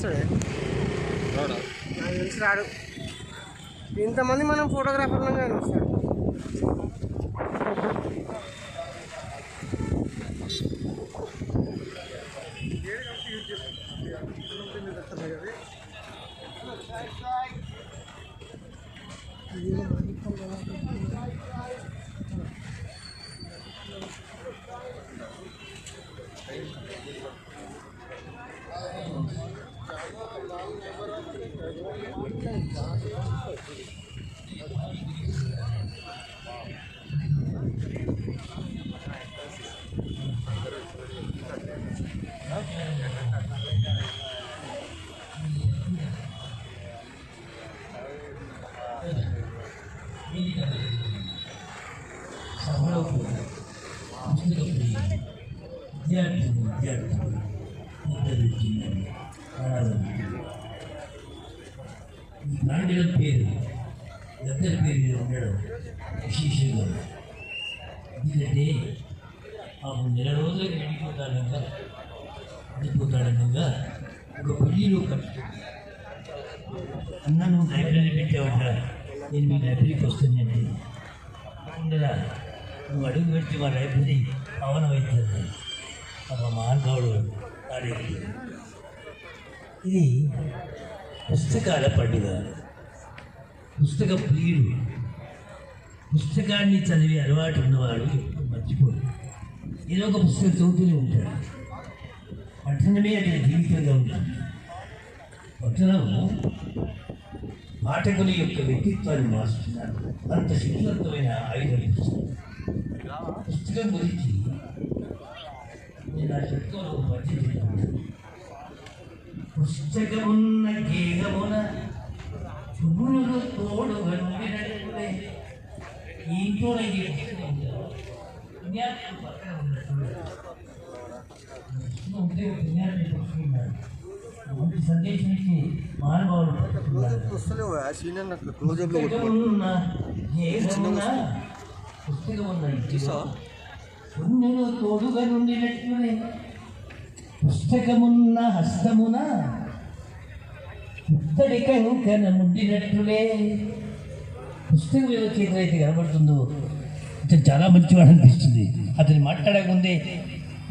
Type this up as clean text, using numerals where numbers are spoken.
వస్తాడే నాకు తెలిసి రాడు. ఇంతమంది మనం ఫోటోగ్రాఫర్లు కానీ వస్తాడు. నాన్నగారి పేరు దగ్గర పేరు మీద ఉండడం విశేషంగా. ఎందుకంటే అప్పుడు నెల రోజులకి వెళ్ళిపోతాడనగా ఒక పెళ్ళిలో ఖర్చు అన్న నువ్వు లైబ్రరీ పెట్టావట, నేను మీ లైబ్రరీకి వస్తుందండి. ఉండరా నువ్వు అడుగు పెడితే మా లైబ్రరీ పవనమవుతుంది. మా మహానుభావుడు ఆడేది. ఇది పుస్తకాల పండుగ, పుస్తక ప్రియుడు, పుస్తకాన్ని చదివే అలవాటు ఉన్నవాడు ఎప్పుడు మర్చిపోడు. ఏదో ఒక పుస్తకం చదువుతూనే ఉంటాడు. పఠనమే అతని జీవితంగా ఉంటుంది. పఠనం పాఠకుల యొక్క వ్యక్తిత్వాన్ని మారుస్తున్నారు. అంత శక్తివంతమైన ఆయుధం పుస్తకం. పుస్తకం గురించి నేను ఆ చెప్తాను పద్యం. పుస్తకమున్న గేగమున పువ్వులు తోడు వండినట్లే ఇంట్లోనే పుణ్యాత్ముడు పక్కన ఉన్నట్టు సందేశం ఇచ్చి మానవాడు పుస్తకం పుణ్యులు తోడుగా నుండినట్లే పుస్తకమున్న హస్తమున పుత్తడి కంకన ముట్టినట్లులే. పుస్తకం ఏదో చేతులైతే కనబడుతుందో అతను చాలా మంచివాడు అనిపిస్తుంది. అతను మాట్లాడకముందే